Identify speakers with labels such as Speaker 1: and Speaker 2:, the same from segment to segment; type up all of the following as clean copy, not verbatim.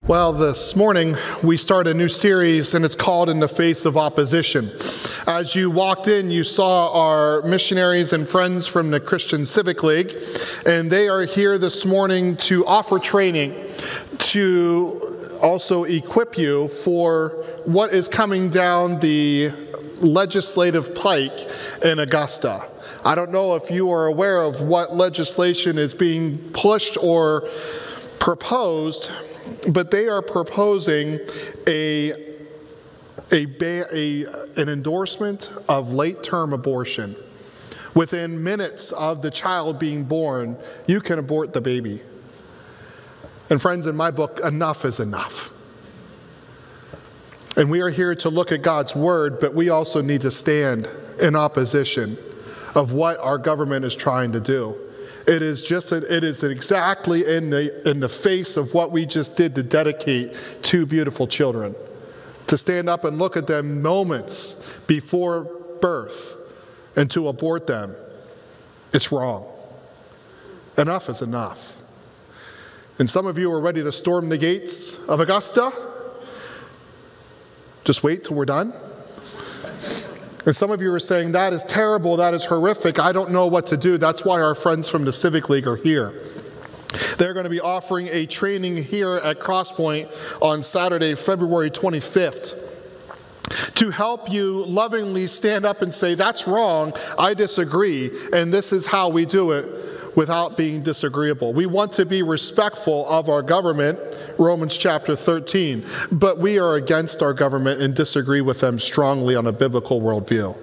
Speaker 1: Well, this morning we start a new series and it's called In the Face of Opposition. As you walked in, you saw our missionaries and friends from the Christian Civic League, and they are here this morning to offer training to also equip you for what is coming down the legislative pike in Augusta. I don't know if you are aware of what legislation is being pushed or proposed, but they are proposing an endorsement of late-term abortion. Within minutes of the child being born, you can abort the baby. And friends, in my book, enough is enough. And we are here to look at God's word, but we also need to stand in opposition of what our government is trying to do. It is exactly in the face of what we just did to dedicate two beautiful children. To stand up and look at them moments before birth and to abort them. It's wrong. Enough is enough. And some of you are ready to storm the gates of Augusta. Just wait till we're done. And some of you are saying, that is terrible, that is horrific, I don't know what to do. That's why our friends from the Civic League are here. They're going to be offering a training here at Crosspoint on Saturday, February 25th, to help you lovingly stand up and say, that's wrong, I disagree, and this is how we do it without being disagreeable. We want to be respectful of our government, Romans chapter 13, but we are against our government and disagree with them strongly on a biblical worldview.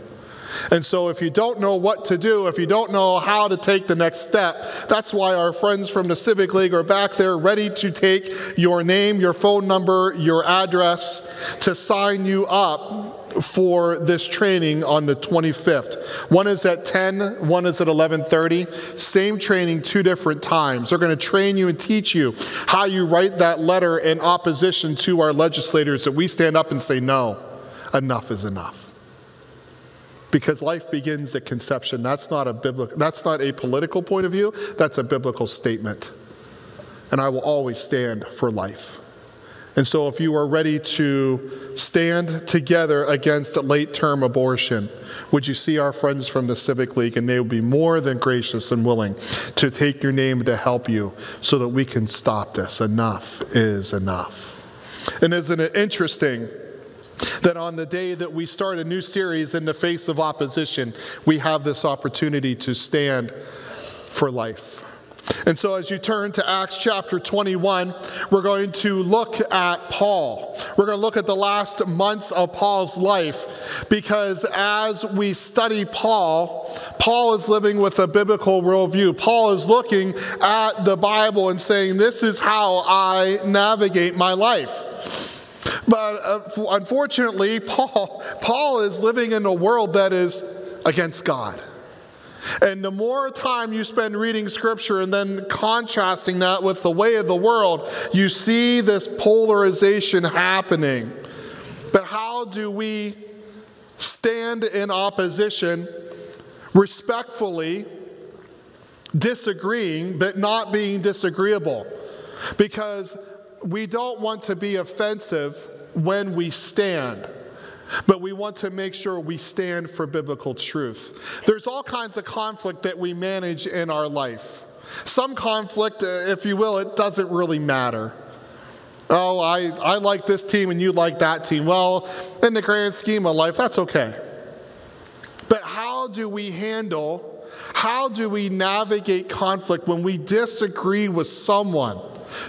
Speaker 1: And so if you don't know what to do, if you don't know how to take the next step, that's why our friends from the Civic League are back there ready to take your name, your phone number, your address to sign you up for this training on the 25th. One is at 10, one is at 11:30. Same training, two different times. They're going to train you and teach you how you write that letter in opposition to our legislators that we stand up and say, no, enough is enough. Because life begins at conception. That's not a political point of view, that's a biblical statement. And I will always stand for life. And so if you are ready to stand together against late-term abortion, would you see our friends from the Civic League, and they will be more than gracious and willing to take your name to help you so that we can stop this. Enough is enough. And isn't it interesting that on the day that we start a new series in the face of opposition, we have this opportunity to stand for life. And so as you turn to Acts chapter 21, we're going to look at Paul. We're going to look at the last months of Paul's life, because as we study Paul, Paul is living with a biblical worldview. Paul is looking at the Bible and saying, this is how I navigate my life. But unfortunately, Paul is living in a world that is against God. And the more time you spend reading Scripture and then contrasting that with the way of the world, you see this polarization happening. But how do we stand in opposition, respectfully disagreeing, but not being disagreeable? Because we don't want to be offensive when we stand, but we want to make sure we stand for biblical truth. There's all kinds of conflict that we manage in our life. Some conflict, if you will, it doesn't really matter. Oh, I like this team and you like that team. Well, in the grand scheme of life, that's okay. But how do we navigate conflict when we disagree with someone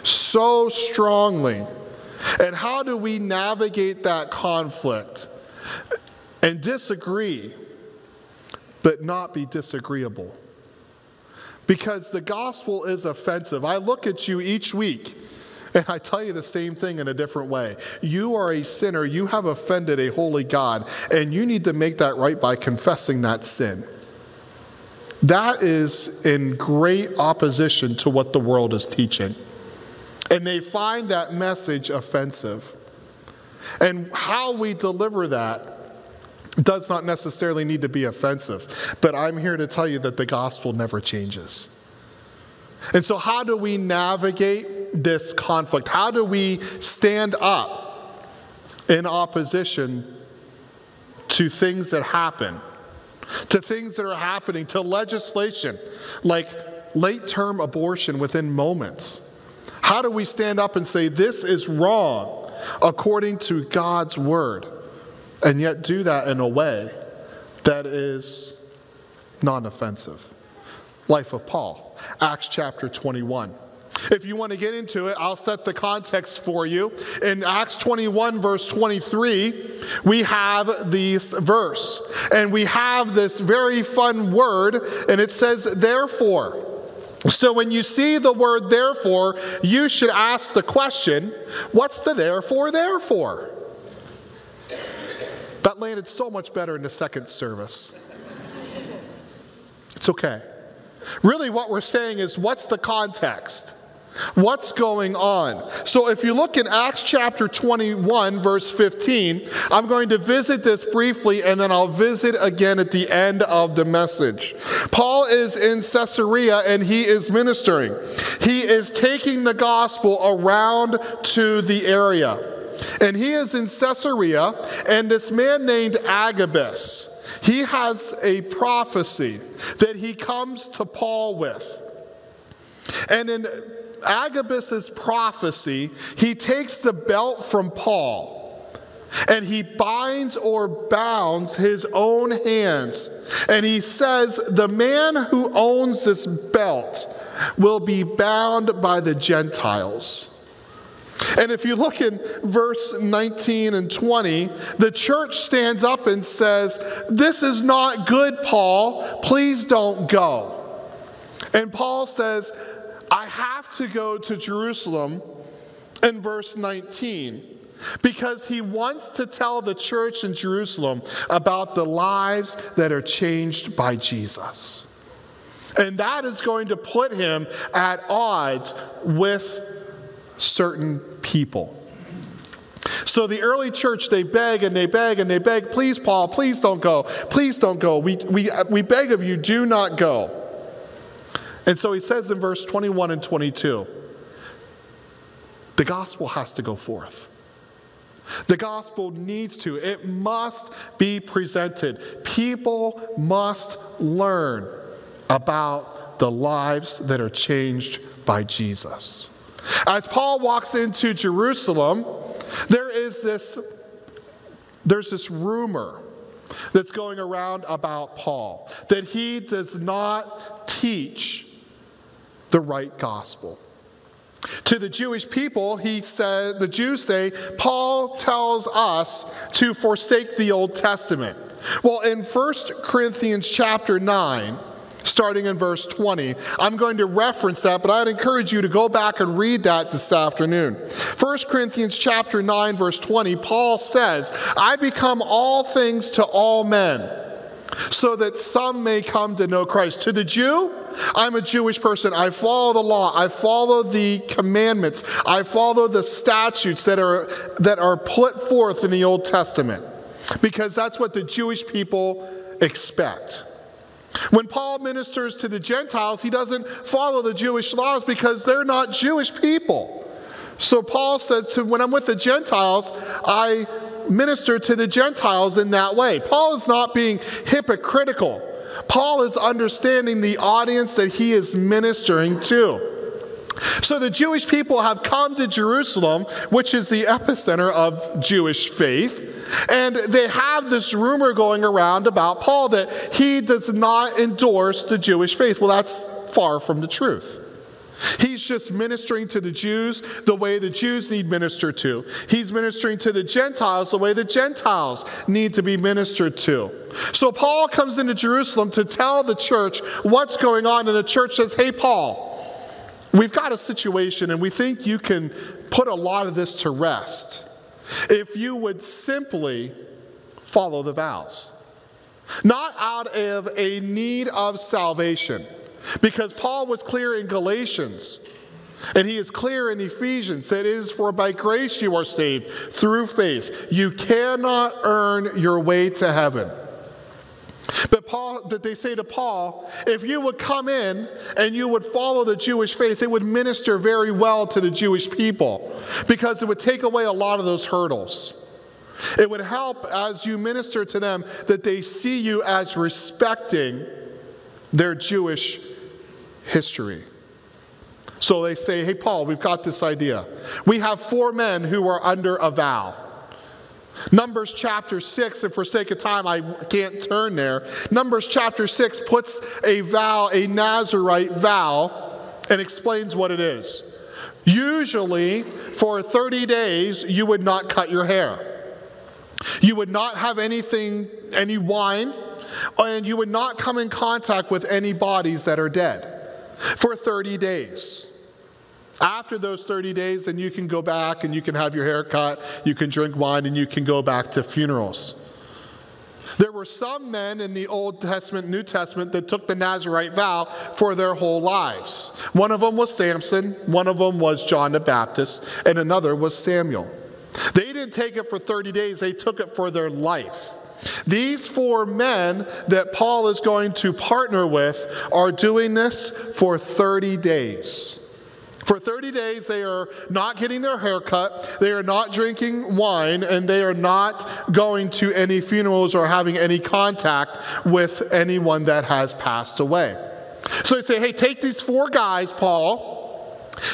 Speaker 1: so strongly? And how do we navigate that conflict and disagree, but not be disagreeable? Because the gospel is offensive. I look at you each week, and I tell you the same thing in a different way. You are a sinner. You have offended a holy God, and you need to make that right by confessing that sin. That is in great opposition to what the world is teaching. And they find that message offensive. And how we deliver that does not necessarily need to be offensive. But I'm here to tell you that the gospel never changes. And so how do we navigate this conflict? How do we stand up in opposition to things that happen, to things that are happening, to legislation like late-term abortion within moments? How do we stand up and say this is wrong according to God's word, and yet do that in a way that is non-offensive? Life of Paul, Acts chapter 21. If you want to get into it, I'll set the context for you. In Acts 21, verse 23, we have this verse, and we have this very fun word, and it says, therefore. So when you see the word therefore, you should ask the question, what's the therefore, therefore? That landed so much better in the second service. It's okay. Really what we're saying is, what's the context? What's going on? So if you look in Acts chapter 21, verse 15, I'm going to visit this briefly, and then I'll visit again at the end of the message. Paul is in Caesarea, and he is ministering. He is taking the gospel around to the area. And he is in Caesarea, and this man named Agabus, he has a prophecy that he comes to Paul with. And in Agabus's prophecy, he takes the belt from Paul and he binds or bounds his own hands. And he says, the man who owns this belt will be bound by the Gentiles. And if you look in verse 19 and 20, the church stands up and says, this is not good, Paul. Please don't go. And Paul says, I have to go to Jerusalem in verse 19 because he wants to tell the church in Jerusalem about the lives that are changed by Jesus. And that is going to put him at odds with certain people. So the early church, they beg and they beg and they beg, please, Paul, please don't go. Please don't go. We beg of you, do not go. And so he says in verse 21 and 22, the gospel has to go forth. The gospel needs to. It must be presented. People must learn about the lives that are changed by Jesus. As Paul walks into Jerusalem, there's this rumor that's going around about Paul, that he does not teach the right gospel. To the Jewish people, the Jews say, Paul tells us to forsake the Old Testament. Well, in 1 Corinthians chapter 9, starting in verse 20, I'm going to reference that, but I'd encourage you to go back and read that this afternoon. 1 Corinthians chapter 9, verse 20, Paul says, I become all things to all men, so that some may come to know Christ. To the Jew, I'm a Jewish person. I follow the law. I follow the commandments. I follow the statutes that are put forth in the Old Testament, because that's what the Jewish people expect. When Paul ministers to the Gentiles, he doesn't follow the Jewish laws because they're not Jewish people. So Paul says, when I'm with the Gentiles, I minister to the Gentiles in that way. Paul is not being hypocritical. Paul is understanding the audience that he is ministering to. So the Jewish people have come to Jerusalem, which is the epicenter of Jewish faith, and they have this rumor going around about Paul that he does not endorse the Jewish faith. Well, that's far from the truth. He's just ministering to the Jews the way the Jews need ministered to. He's ministering to the Gentiles the way the Gentiles need to be ministered to. So Paul comes into Jerusalem to tell the church what's going on, and the church says, hey, Paul, we've got a situation, and we think you can put a lot of this to rest if you would simply follow the vows. Not out of a need of salvation, because Paul was clear in Galatians, and he is clear in Ephesians, that it is for by grace you are saved through faith. You cannot earn your way to heaven. But they say to Paul, if you would come in and you would follow the Jewish faith, it would minister very well to the Jewish people because it would take away a lot of those hurdles. It would help as you minister to them that they see you as respecting their Jewish history. So they say, hey, Paul, we've got this idea. We have 4 men who are under a vow. Numbers chapter 6, and for sake of time, I can't turn there. Numbers chapter 6 puts a vow, a Nazirite vow, and explains what it is. Usually, for 30 days, you would not cut your hair. You would not have any wine, and you would not come in contact with any bodies that are dead for 30 days. After those 30 days, then you can go back and you can have your hair cut, you can drink wine, and you can go back to funerals. There were some men in the Old Testament, New Testament, that took the Nazirite vow for their whole lives. One of them was Samson, one of them was John the Baptist, and another was Samuel. They didn't take it for 30 days, they took it for their life. These 4 men that Paul is going to partner with are doing this for 30 days. For 30 days, they are not getting their hair cut, they are not drinking wine, and they are not going to any funerals or having any contact with anyone that has passed away. So they say, hey, take these 4 guys, Paul,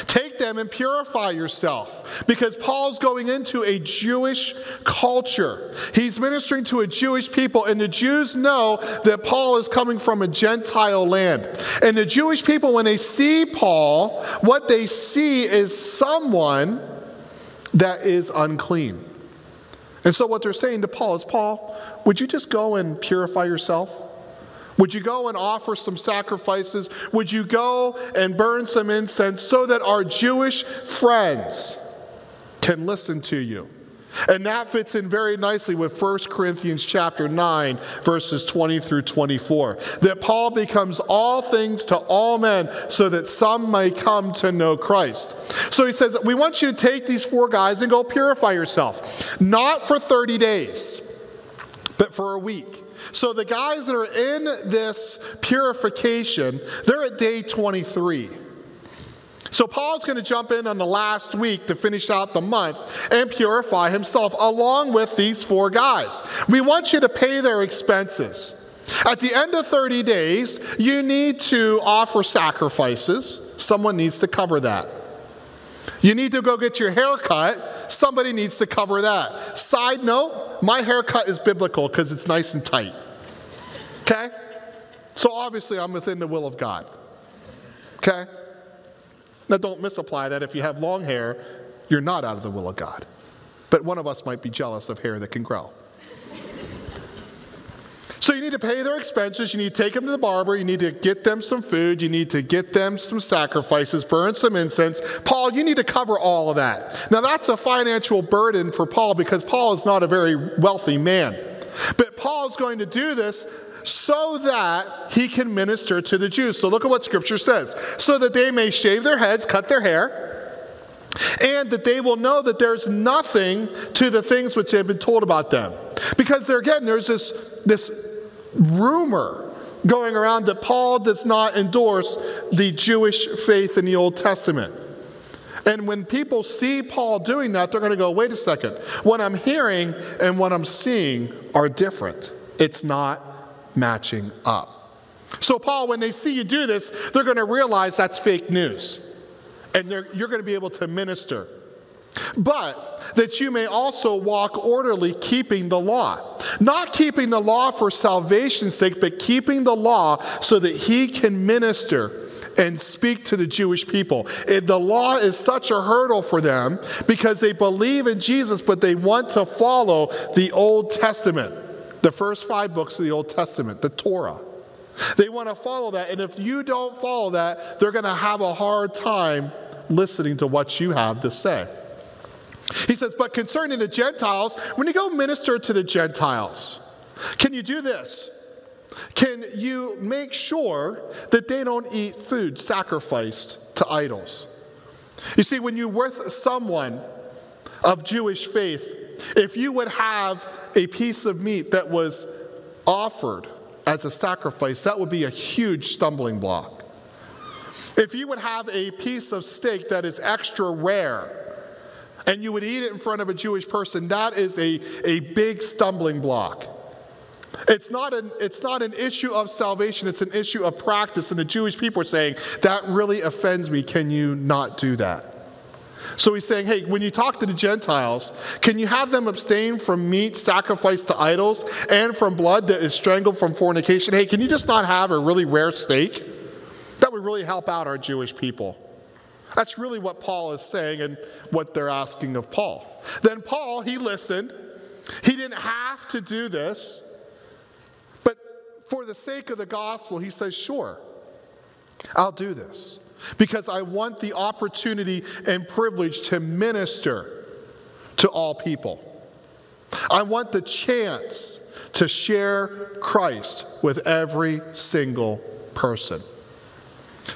Speaker 1: take them and purify yourself. Because Paul's going into a Jewish culture. He's ministering to a Jewish people, and the Jews know that Paul is coming from a Gentile land. And the Jewish people, when they see Paul, what they see is someone that is unclean. And so what they're saying to Paul is, Paul, would you just go and purify yourself? Would you go and offer some sacrifices? Would you go and burn some incense so that our Jewish friends can listen to you? And that fits in very nicely with 1 Corinthians chapter 9, verses 20 through 24. That Paul becomes all things to all men so that some may come to know Christ. So he says, we want you to take these 4 guys and go purify yourself. Not for 30 days, but for a week. So the guys that are in this purification, they're at day 23. So Paul's going to jump in on the last week to finish out the month and purify himself along with these 4 guys. We want you to pay their expenses. At the end of 30 days, you need to offer sacrifices. Someone needs to cover that. You need to go get your hair cut. Somebody needs to cover that. Side note, my haircut is biblical because it's nice and tight. Okay? So obviously I'm within the will of God. Okay? Now don't misapply that if you have long hair, you're not out of the will of God. But one of us might be jealous of hair that can grow. So you need to pay their expenses, you need to take them to the barber, you need to get them some food, you need to get them some sacrifices, burn some incense. Paul, you need to cover all of that. Now that's a financial burden for Paul because Paul is not a very wealthy man. But Paul's going to do this so that he can minister to the Jews. So look at what Scripture says. So that they may shave their heads, cut their hair, and that they will know that there's nothing to the things which have been told about them. Because there's this rumor going around that Paul does not endorse the Jewish faith in the Old Testament. And when people see Paul doing that, they're going to go, wait a second. What I'm hearing and what I'm seeing are different. It's not matching up. So Paul, when they see you do this, they're going to realize that's fake news. And you're going to be able to minister. But that you may also walk orderly, keeping the law. Not keeping the law for salvation's sake, but keeping the law so that he can minister and speak to the Jewish people. The law is such a hurdle for them because they believe in Jesus, but they want to follow the Old Testament. The first 5 books of the Old Testament, the Torah. They want to follow that, and if you don't follow that, they're going to have a hard time listening to what you have to say. He says, but concerning the Gentiles, when you go minister to the Gentiles, can you do this? Can you make sure that they don't eat food sacrificed to idols? You see, when you're with someone of Jewish faith, if you would have a piece of meat that was offered as a sacrifice, that would be a huge stumbling block. If you would have a piece of steak that is extra rare and you would eat it in front of a Jewish person, that is a big stumbling block. It's not an issue of salvation, it's an issue of practice. And the Jewish people are saying, that really offends me, can you not do that? So he's saying, hey, when you talk to the Gentiles, can you have them abstain from meat sacrificed to idols and from blood that is strangled from fornication? Hey, can you just not have a really rare steak? That would really help out our Jewish people. That's really what Paul is saying and what they're asking of Paul. Then Paul, he listened. He didn't have to do this. But for the sake of the gospel, he says, sure, I'll do this. Because I want the opportunity and privilege to minister to all people. I want the chance to share Christ with every single person.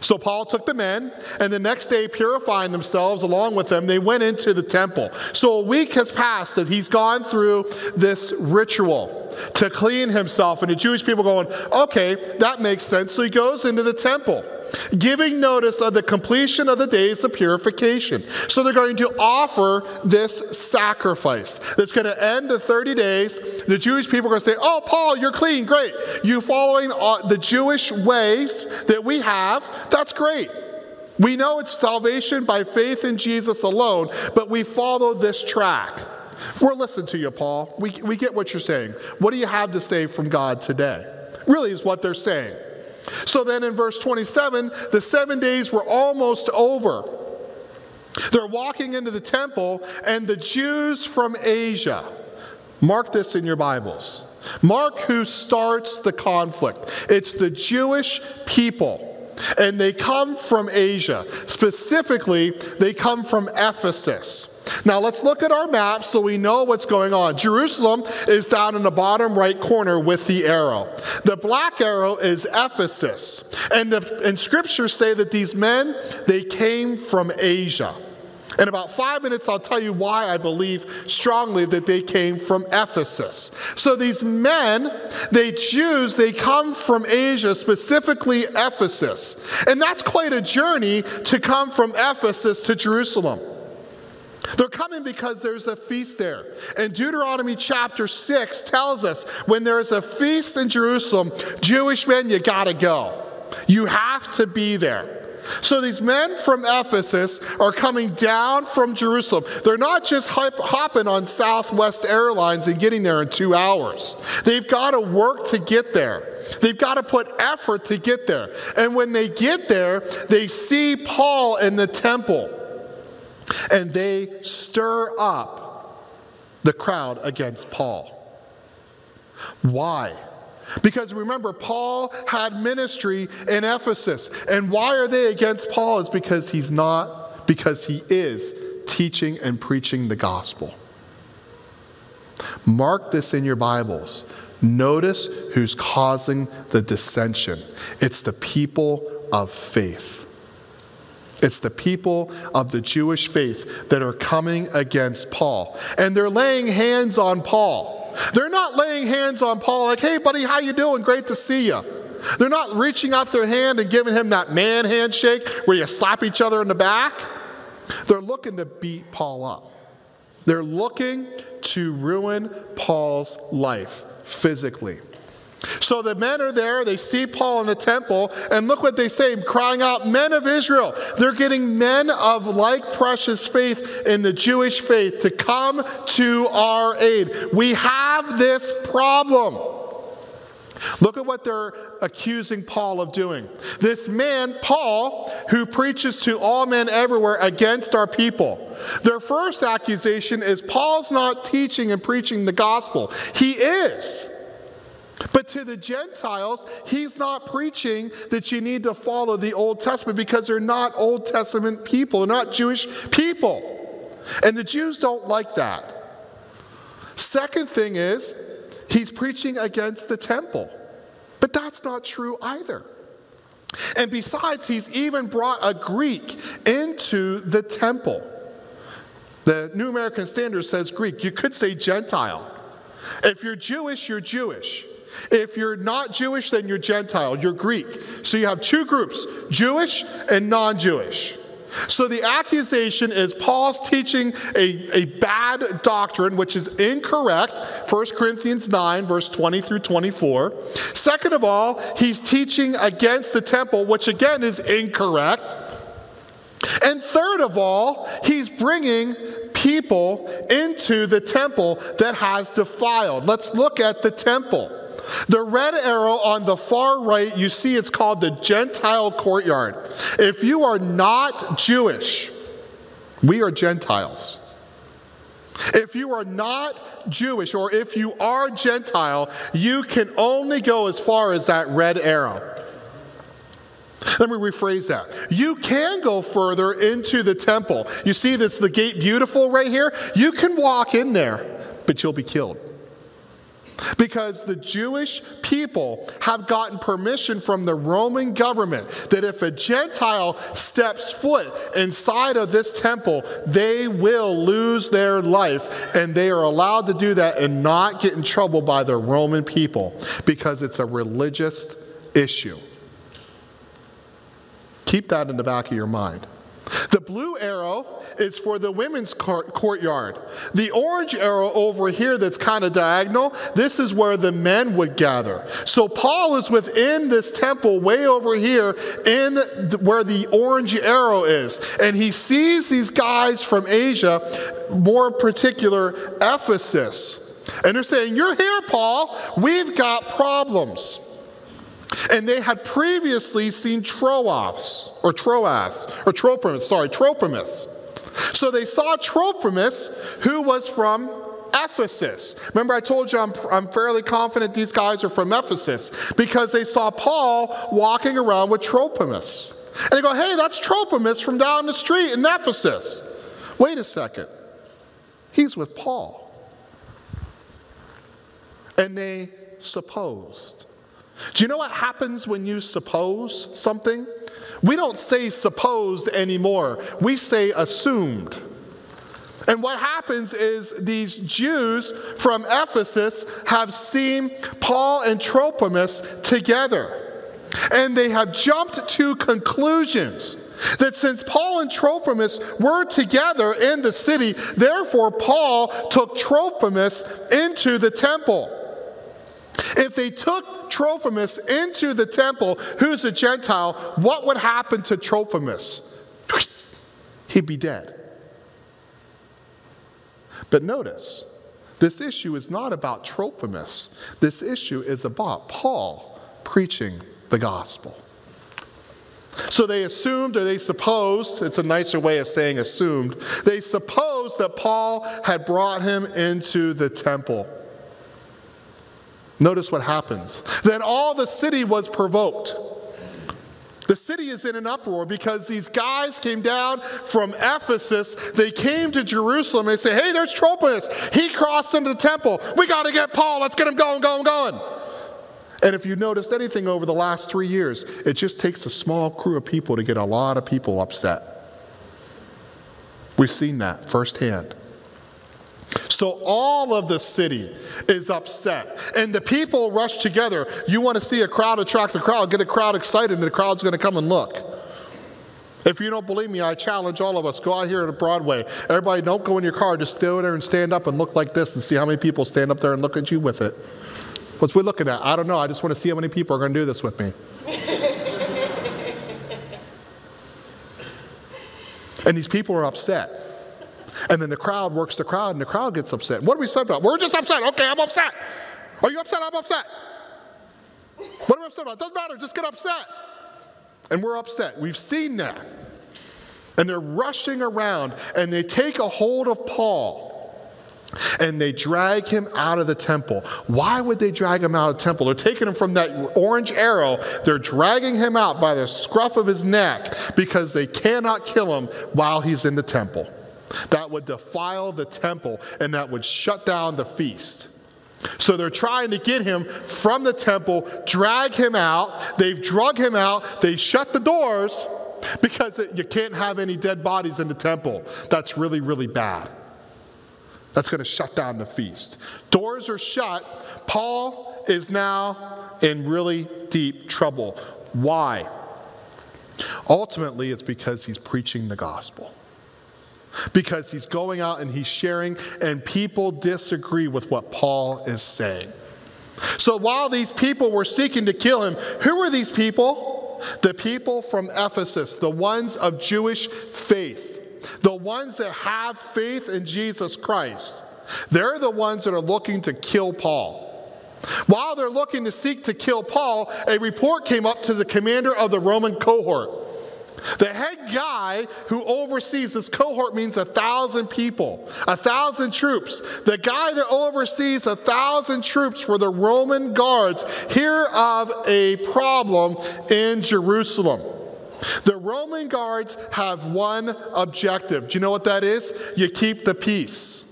Speaker 1: So Paul took the men, and the next day, purifying themselves along with them, they went into the temple. So a week has passed that he's gone through this ritual to clean himself, and the Jewish people going, okay, that makes sense. So he goes into the temple, giving notice of the completion of the days of purification. So they're going to offer this sacrifice that's going to end the 30 days. The Jewish people are going to say, oh, Paul, you're clean, great. You following the Jewish ways that we have, that's great. We know it's salvation by faith in Jesus alone, but we follow this track. We're listening to you, Paul. We get what you're saying. What do you have to say from God today? Really is what they're saying. So then in verse 27, the 7 days were almost over. They're walking into the temple, and the Jews from Asia, mark this in your Bibles, mark who starts the conflict. It's the Jewish people, and they come from Asia. Specifically, they come from Ephesus. Now let's look at our map so we know what's going on. Jerusalem is down in the bottom right corner with the arrow. The black arrow is Ephesus. And scriptures say that these men, they came from Asia. In about 5 minutes, I'll tell you why I believe strongly that they came from Ephesus. So these men, they Jews, they come from Asia, specifically Ephesus. And that's quite a journey to come from Ephesus to Jerusalem. They're coming because there's a feast there. And Deuteronomy chapter 6 tells us when there's a feast in Jerusalem, Jewish men, you gotta go. You have to be there. So these men from Ephesus are coming down from Jerusalem. They're not just hopping on Southwest Airlines and getting there in 2 hours. They've got to work to get there. They've got to put effort to get there. And when they get there, they see Paul in the temple. And they stir up the crowd against Paul. Why? Because remember, Paul had ministry in Ephesus. And why are they against Paul? It's because he is teaching and preaching the gospel. Mark this in your Bibles. Notice who's causing the dissension. It's the people of faith. It's the people of the Jewish faith that are coming against Paul. And they're laying hands on Paul. They're not laying hands on Paul like, hey, buddy, how you doing? Great to see you. They're not reaching out their hand and giving him that man handshake where you slap each other in the back. They're looking to beat Paul up. They're looking to ruin Paul's life physically. So the men are there, they see Paul in the temple, and look what they say, crying out, men of Israel. They're getting men of like precious faith in the Jewish faith to come to our aid. We have this problem. Look at what they're accusing Paul of doing. This man, Paul, who preaches to all men everywhere against our people. Their first accusation is Paul's not teaching and preaching the gospel. He is. But to the Gentiles, he's not preaching that you need to follow the Old Testament because they're not Old Testament people. They're not Jewish people. And the Jews don't like that. Second thing is, he's preaching against the temple. But that's not true either. And besides, he's even brought a Greek into the temple. The New American Standard says Greek. You could say Gentile. If you're Jewish, you're Jewish. If you're not Jewish, then you're Gentile, you're Greek. So you have two groups, Jewish and non-Jewish. So the accusation is Paul's teaching a bad doctrine, which is incorrect, 1 Corinthians 9, verse 20 through 24. Second of all, he's teaching against the temple, which again is incorrect. And third of all, he's bringing people into the temple that has defiled. Let's look at the temple. The red arrow on the far right, you see it's called the Gentile courtyard. If you are not Jewish, we are Gentiles. If you are not Jewish, or if you are Gentile, you can only go as far as that red arrow. Let me rephrase that. You can go further into the temple. You see this, the gate beautiful right here? You can walk in there, but you'll be killed. Because the Jewish people have gotten permission from the Roman government that if a Gentile steps foot inside of this temple, they will lose their life, and they are allowed to do that and not get in trouble by the Roman people because it's a religious issue. Keep that in the back of your mind. The blue arrow is for the women's courtyard. The orange arrow over here that's kind of diagonal, this is where the men would gather. So Paul is within this temple way over here in where the orange arrow is. And he sees these guys from Asia, more particular Ephesus. And they're saying, "You're here, Paul. We've got problems." And they had previously seen Trophimus. So they saw Trophimus, who was from Ephesus. Remember, I told you I'm fairly confident these guys are from Ephesus because they saw Paul walking around with Trophimus. And they go, "Hey, that's Trophimus from down the street in Ephesus." Wait a second. He's with Paul. And they supposed. Do you know what happens when you suppose something? We don't say supposed anymore. We say assumed. And what happens is these Jews from Ephesus have seen Paul and Trophimus together. And they have jumped to conclusions that since Paul and Trophimus were together in the city, therefore Paul took Trophimus into the temple. If they took Trophimus into the temple, who's a Gentile, what would happen to Trophimus? He'd be dead. But notice, this issue is not about Trophimus. This issue is about Paul preaching the gospel. So they assumed, or they supposed, it's a nicer way of saying assumed, they supposed that Paul had brought him into the temple. Notice what happens. Then all the city was provoked. The city is in an uproar because these guys came down from Ephesus. They came to Jerusalem. They say, "Hey, there's Trophimus. He crossed into the temple. We got to get Paul. Let's get him going. And if you noticed anything over the last 3 years, it just takes a small crew of people to get a lot of people upset. We've seen that firsthand. So all of the city is upset. And the people rush together. You want to see a crowd attract the crowd, get a crowd excited, and the crowd's going to come and look. If you don't believe me, I challenge all of us. Go out here to Broadway. Everybody, don't go in your car. Just stay over there and stand up and look like this and see how many people stand up there and look at you with it. What's we looking at? I don't know. I just want to see how many people are going to do this with me. And these people are upset. And then the crowd works the crowd, and the crowd gets upset. What are we upset about? We're just upset. Okay, I'm upset. Are you upset? I'm upset. What are we upset about? It doesn't matter. Just get upset. And we're upset. We've seen that. And they're rushing around, and they take a hold of Paul, and they drag him out of the temple. Why would they drag him out of the temple? They're taking him from that orange arrow. They're dragging him out by the scruff of his neck because they cannot kill him while he's in the temple. That would defile the temple, and that would shut down the feast. So they're trying to get him from the temple, drag him out. They've drug him out. They shut the doors because you can't have any dead bodies in the temple. That's really, really bad. That's going to shut down the feast. Doors are shut. Paul is now in really deep trouble. Why? Ultimately, it's because he's preaching the gospel. Because he's going out and he's sharing, and people disagree with what Paul is saying. So while these people were seeking to kill him, who were these people? The people from Ephesus, the ones of Jewish faith, the ones that have faith in Jesus Christ. They're the ones that are looking to kill Paul. While they're looking to seek to kill Paul, a report came up to the commander of the Roman cohort. The head guy who oversees this cohort means 1,000 people, 1,000 troops. The guy that oversees 1,000 troops for the Roman guards hear of a problem in Jerusalem. The Roman guards have one objective. Do you know what that is? You keep the peace.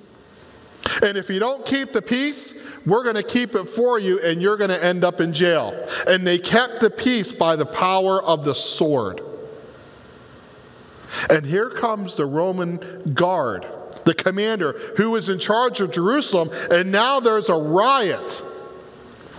Speaker 1: And if you don't keep the peace, we're going to keep it for you and you're going to end up in jail. And they kept the peace by the power of the sword. And here comes the Roman guard, the commander who is in charge of Jerusalem, and now there's a riot,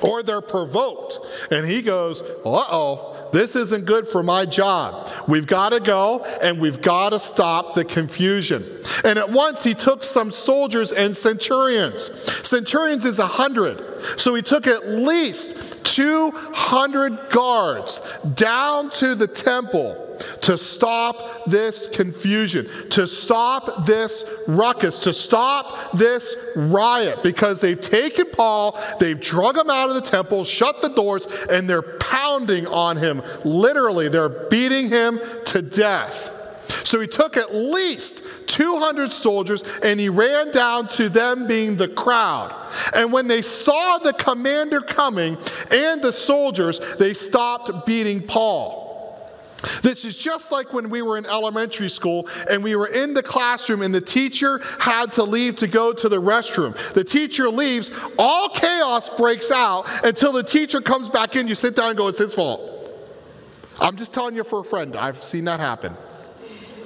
Speaker 1: or they're provoked. And he goes, uh-oh, this isn't good for my job. We've got to go, and we've got to stop the confusion. And at once he took some soldiers and centurions. Centurions is 100. So he took at least 200 guards down to the temple to stop this confusion, to stop this ruckus, to stop this riot, because they've taken Paul, they've drug him out of the temple, shut the doors, and they're pounding on him. Literally, they're beating him to death. So he took at least 200 soldiers and he ran down to them being the crowd. And when they saw the commander coming and the soldiers, they stopped beating Paul. This is just like when we were in elementary school and we were in the classroom and the teacher had to leave to go to the restroom. The teacher leaves, all chaos breaks out until the teacher comes back in. You sit down and go, it's his fault. I'm just telling you for a friend. I've seen that happen.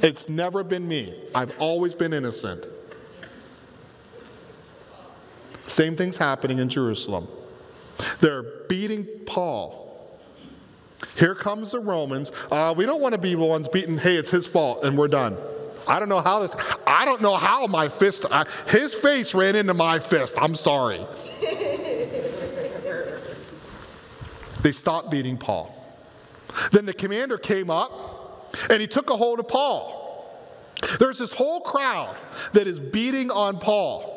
Speaker 1: It's never been me. I've always been innocent. Same thing's happening in Jerusalem. They're beating Paul. Here comes the Romans. We don't want to be the ones beaten. Hey, it's his fault, and we're done. I don't know how my fist, his face ran into my fist. I'm sorry. They stopped beating Paul. Then the commander came up, and he took a hold of Paul. There's this whole crowd that is beating on Paul.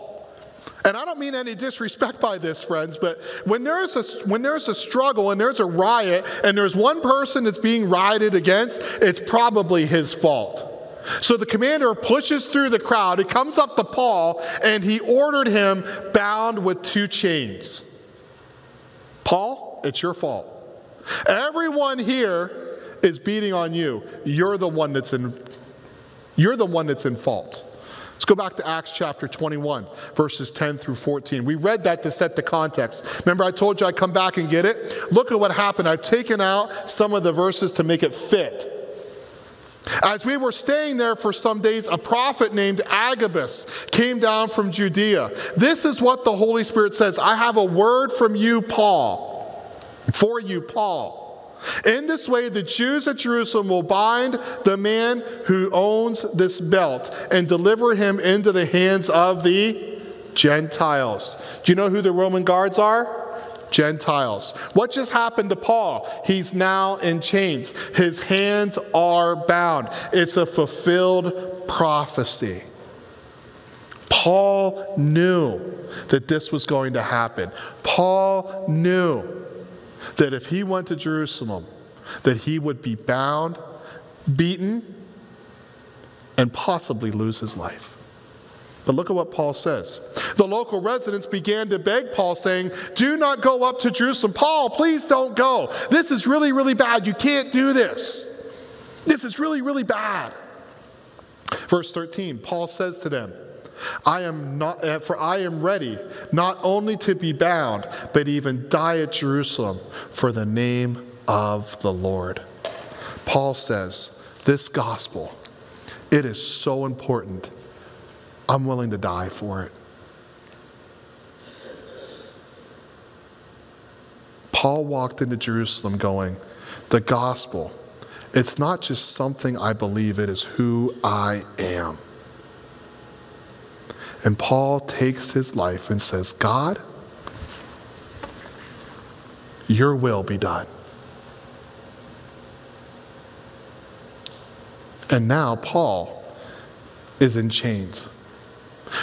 Speaker 1: And I don't mean any disrespect by this, friends, but when there's a struggle and there's a riot and there's one person that's being rioted against, it's probably his fault. So the commander pushes through the crowd. He comes up to Paul and he ordered him bound with 2 chains. Paul, it's your fault. Everyone here is beating on you. You're the one that's in fault. Let's go back to Acts chapter 21, verses 10 through 14. We read that to set the context. Remember, I told you I'd come back and get it? Look at what happened. I've taken out some of the verses to make it fit. As we were staying there for some days, a prophet named Agabus came down from Judea. This is what the Holy Spirit says. I have a word from you, Paul, for you, Paul. In this way, the Jews at Jerusalem will bind the man who owns this belt and deliver him into the hands of the Gentiles. Do you know who the Roman guards are? Gentiles. What just happened to Paul? He's now in chains. His hands are bound. It's a fulfilled prophecy. Paul knew that this was going to happen. Paul knew that if he went to Jerusalem, that he would be bound, beaten, and possibly lose his life. But look at what Paul says. The local residents began to beg Paul, saying, do not go up to Jerusalem. Paul, please don't go. This is really, really bad. You can't do this. This is really, really bad. Verse 13, Paul says to them, I am ready not only to be bound, but even die at Jerusalem for the name of the Lord. Paul says, this gospel, it is so important. I'm willing to die for it. Paul walked into Jerusalem going, the gospel, it's not just something I believe, it is who I am. And Paul takes his life and says, God, your will be done. And now Paul is in chains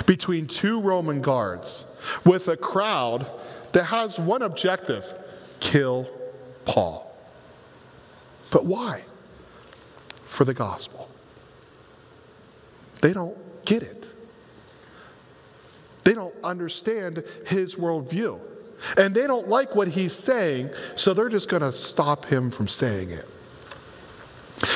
Speaker 1: between two Roman guards with a crowd that has one objective: kill Paul. But why? For the gospel. They don't get it. They don't understand his worldview. And they don't like what he's saying, so they're just going to stop him from saying it.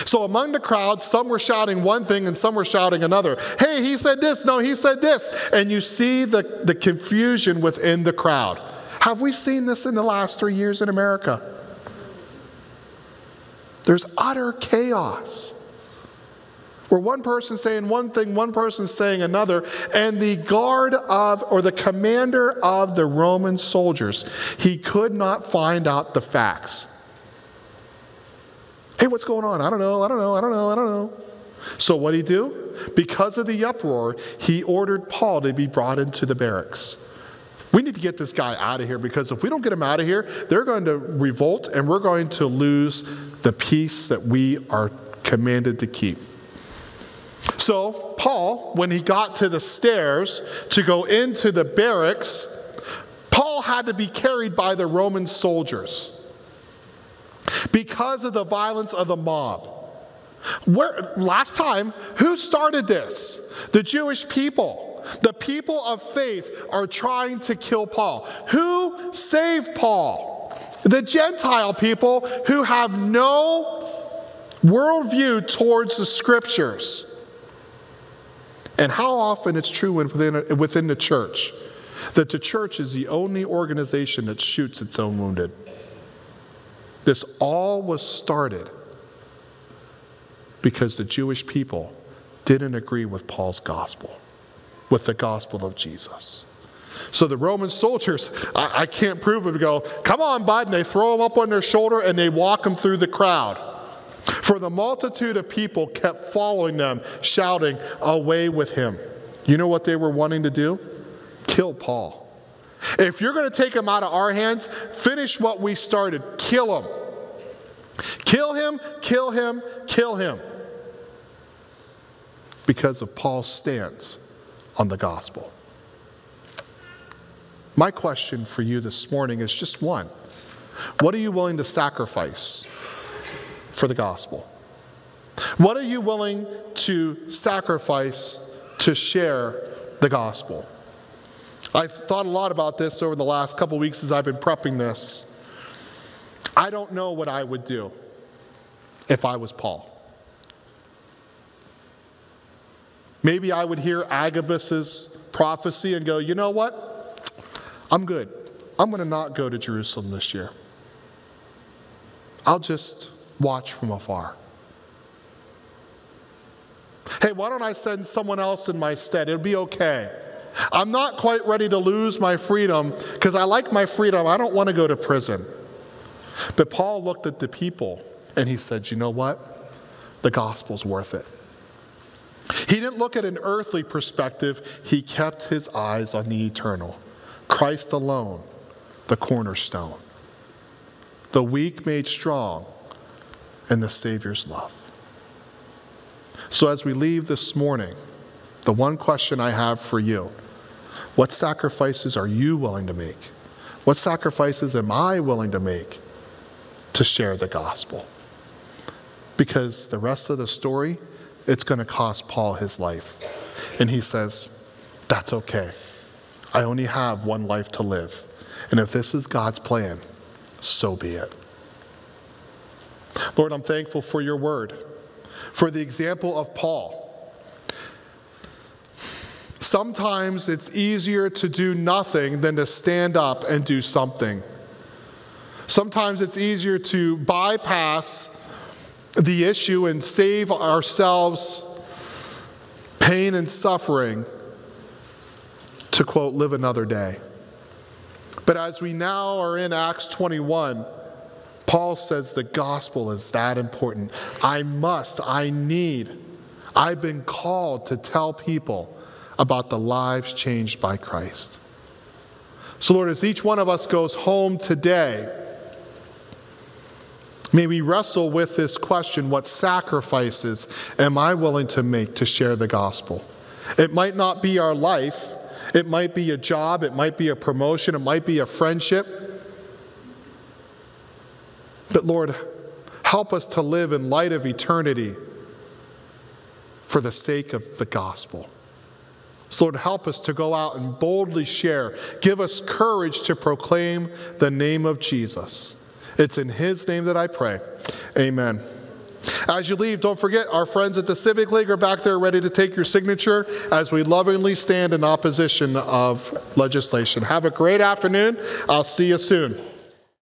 Speaker 1: So among the crowd, some were shouting one thing and some were shouting another. Hey, he said this. No, he said this. And you see the confusion within the crowd. Have we seen this in the last 3 years in America? There's utter chaos. Where one person's saying one thing, one person's saying another, and the guard of, or the commander of the Roman soldiers, he could not find out the facts. Hey, what's going on? I don't know. So what did he do? Because of the uproar, he ordered Paul to be brought into the barracks. We need to get this guy out of here, because if we don't get him out of here, they're going to revolt and we're going to lose the peace that we are commanded to keep. So Paul, when he got to the stairs to go into the barracks, Paul had to be carried by the Roman soldiers because of the violence of the mob. Last time, who started this? The Jewish people. The people of faith are trying to kill Paul. Who saved Paul? The Gentile people who have no worldview towards the scriptures. And how often it's true within the church that the church is the only organization that shoots its own wounded. This all was started because the Jewish people didn't agree with Paul's gospel, with the gospel of Jesus. So the Roman soldiers, I can't prove it, go, come on, bud, and they throw him up on their shoulder and they walk him through the crowd. For the multitude of people kept following them, shouting, away with him. You know what they were wanting to do? Kill Paul. If you're going to take him out of our hands, finish what we started. Kill him. Kill him, kill him, kill him. Because of Paul's stance on the gospel. My question for you this morning is just one. What are you willing to sacrifice for the gospel? What are you willing to sacrifice to share the gospel? I've thought a lot about this over the last couple weeks as I've been prepping this. I don't know what I would do if I was Paul. Maybe I would hear Agabus's prophecy and go, you know what? I'm good. I'm going to not go to Jerusalem this year. I'll just watch from afar. Hey, why don't I send someone else in my stead? It'll be okay. I'm not quite ready to lose my freedom because I like my freedom. I don't want to go to prison. But Paul looked at the people and he said, you know what? The gospel's worth it. He didn't look at an earthly perspective. He kept his eyes on the eternal. Christ alone, the cornerstone. The weak made strong, and the Savior's love. So as we leave this morning, the one question I have for you, what sacrifices are you willing to make? What sacrifices am I willing to make to share the gospel? Because the rest of the story, it's going to cost Paul his life. And he says, that's okay. I only have one life to live. And if this is God's plan, so be it. Lord, I'm thankful for your word, for the example of Paul. Sometimes it's easier to do nothing than to stand up and do something. Sometimes it's easier to bypass the issue and save ourselves pain and suffering to, quote, live another day. But as we now are in Acts 21, Paul says the gospel is that important. I've been called to tell people about the lives changed by Christ. So Lord, as each one of us goes home today, may we wrestle with this question: what sacrifices am I willing to make to share the gospel? It might not be our life. It might be a job. It might be a promotion. It might be a friendship. But Lord, help us to live in light of eternity for the sake of the gospel. So Lord, help us to go out and boldly share. Give us courage to proclaim the name of Jesus. It's in his name that I pray. Amen. As you leave, don't forget our friends at the Civic League are back there ready to take your signature as we lovingly stand in opposition of legislation. Have a great afternoon. I'll see you soon.